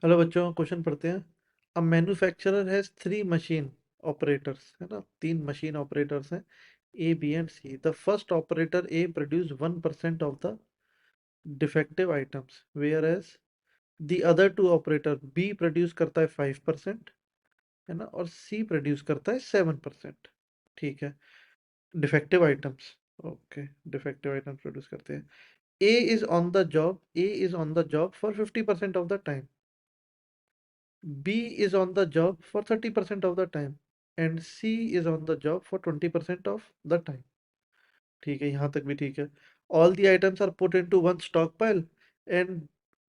Hello बच्चों, question पढ़ते हैं। A manufacturer has three machine operators, है ना, तीन मशीन ऑपरेटर्स हैं, A B and C. The first operator A produce 1% of the defective items, whereas the other two operator B produce करता है 5%, है ना, और सी प्रोड्यूस करता है 7%। ठीक है। Defective items, okay, defective items produce करते हैं। A is on the job for 50% of the time, B is on the job for 30% of the time, and C is on the job for 20% of the time. ठीक है, यहाँ तक भी ठीक है। All the items are put into one stockpile, and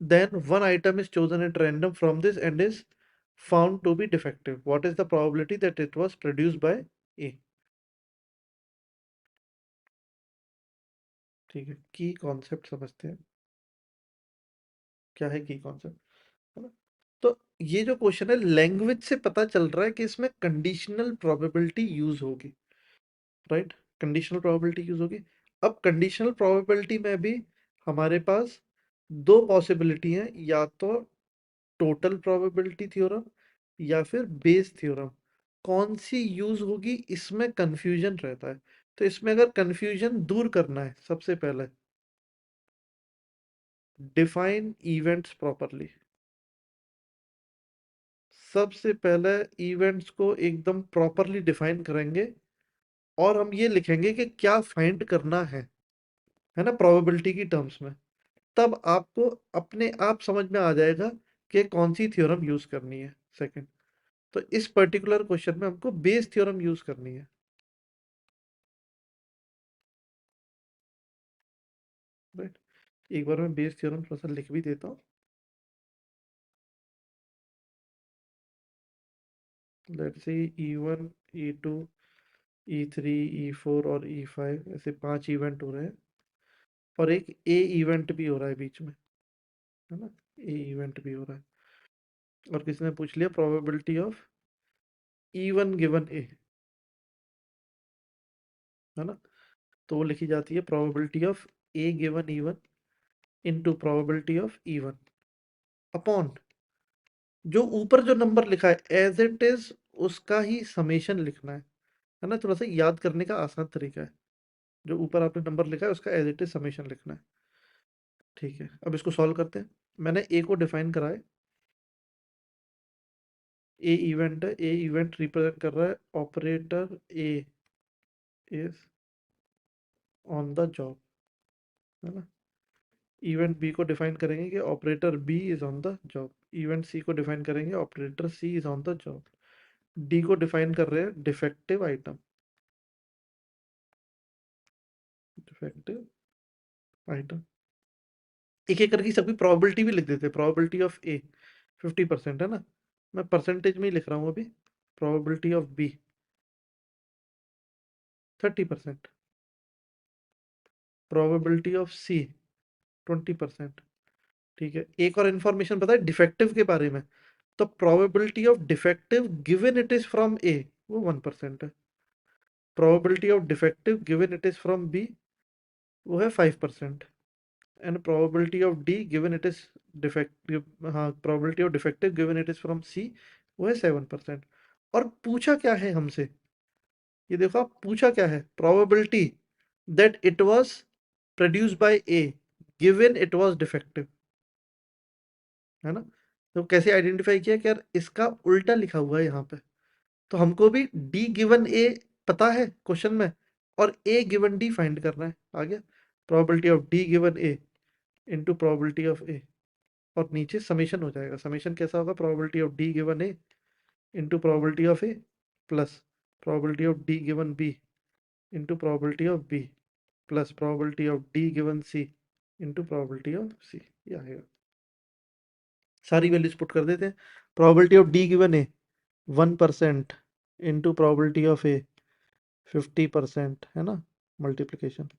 then one item is chosen at random from this and is found to be defective. What is the probability that it was produced by A? ठीक है, की concept समझते हैं। क्या है की concept, है ना? तो ये जो क्वेश्चन है, लैंग्वेज से पता चल रहा है कि इसमें कंडीशनल प्रोबेबिलिटी यूज होगी, राइट। कंडीशनल प्रोबेबिलिटी यूज होगी। अब कंडीशनल प्रोबेबिलिटी में भी हमारे पास दो पॉसिबिलिटी हैं, या तो टोटल प्रोबेबिलिटी थ्योरम या फिर बेस थ्योरम। कौन सी यूज होगी इसमें कंफ्यूजन रहता है। तो इसमें अगर कंफ्यूजन दूर करना है, सबसे पहले डिफाइन इवेंट्स प्रॉपरली। सबसे पहले इवेंट्स को एकदम प्रॉपरली डिफाइन करेंगे, और हम ये लिखेंगे कि क्या फाइंड करना है ना, प्रोबेबिलिटी की टर्म्स में। तब आपको अपने आप समझ में आ जाएगा कि कौन सी थ्योरम यूज करनी है। सेकंड, तो इस पर्टिकुलर क्वेश्चन में हमको बेस थ्योरम यूज करनी है, राइट। एक बार मैं बेस थ्योरम थोड़ा सा लिख भी देता हूँ। Let's see E1, E2, E3, E4 और E5, ऐसे 5 इवेंट हो रहे हैं, और एक ए इवेंट भी हो रहा है बीच में, है ना। ए इवेंट भी हो रहा है, और किसी ने पूछ लिया प्रोबेबिलिटी ऑफ E1 गिवन ए, है ना। तो वो लिखी जाती है probability of A given E1 into probability of E1 upon जो ऊपर जो नंबर लिखा है एज इट इज, उसका ही समेशन लिखना है ना। थोड़ा सा याद करने का आसान तरीका है। जो ऊपर आपने नंबर लिखा है उसका एज इट इज समेशन लिखना है। ठीक है, अब इसको सॉल्व करते हैं। मैंने ए को डिफाइन करा है। ए इवेंट है, ए इवेंट रिप्रेजेंट कर रहा है operator A is on the job, है ना। इवेंट बी को डिफाइन करेंगे कि operator B is on the job. Event C को डिफाइन करेंगे operator C is on the job. D को डिफाइन कर रहे हैं डिफेक्टिव आइटम, डिफेक्टिव आइटम। एक एक करके सबकी प्रोबेबिलिटी भी लिख देते हैं। प्रोबेबिलिटी ऑफ ए 50%, है ना। मैं परसेंटेज में ही लिख रहा हूँ अभी। Probability of B 30%। Probability of C 20%। ठीक है, एक और इन्फॉर्मेशन पता है डिफेक्टिव के बारे में। तो probability of defective given it is from A, वो 1% है। Probability of defective given it is from B, वो है 5%। And probability of D given it is defective, हाँ, probability of defective given it is from C, वो है 7%। और पूछा क्या है हमसे, ये देखो आप, पूछा क्या है, probability that it was produced by A given it was defective, है ना। तो कैसे आइडेंटिफाई किया कि यार इसका उल्टा लिखा हुआ है यहाँ पे। तो हमको भी डी गिवन ए पता है क्वेश्चन में, और ए गिवन डी फाइंड करना है। आ गया, probability of D given A into probability of A, और नीचे समेशन हो जाएगा। समेशन कैसा होगा, probability of D given A into probability of A plus probability of D given B into probability of B plus probability of D given C into probability of C. ये आएगा। सारी values put कर देते हैं। Probability of D given A 1% into probability of A 50%, है ना, multiplication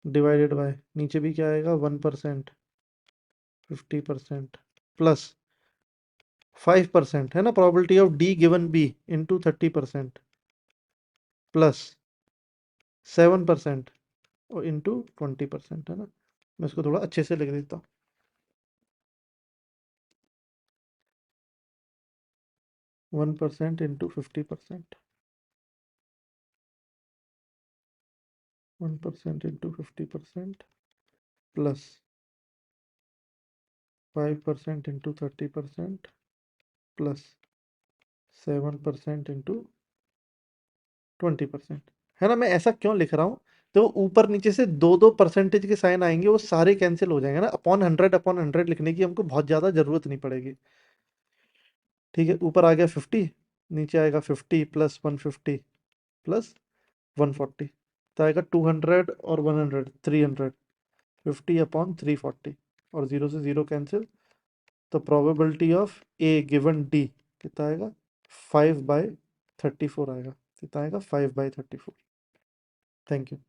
divided by, नीचे भी क्या आएगा, 1% 50% प्लस 5%, है ना, probability of D given B into 30% plus 7% और इंटू 20%, है ना। मैं इसको थोड़ा अच्छे से लिख देता हूँ। 1% into 50%. 1% into 50% plus 5% into 30% plus 7% into 20%। है ना? मैं ऐसा क्यों लिख रहा हूँ? तो ऊपर नीचे से दो दो परसेंटेज के साइन आएंगे, वो सारे कैंसिल हो जाएंगे ना। अपॉन 100 लिखने की हमको बहुत ज़्यादा ज़रूरत नहीं पड़ेगी। ठीक है, ऊपर आ गया 50, नीचे आएगा 50 प्लस 150 प्लस 140, तो आएगा 200 और 100 300, 50/340 और 0 से 0 कैंसिल। तो probability of A given D कितना आएगा? 5/34 आएगा। कितना आएगा? 5/34। Thank you.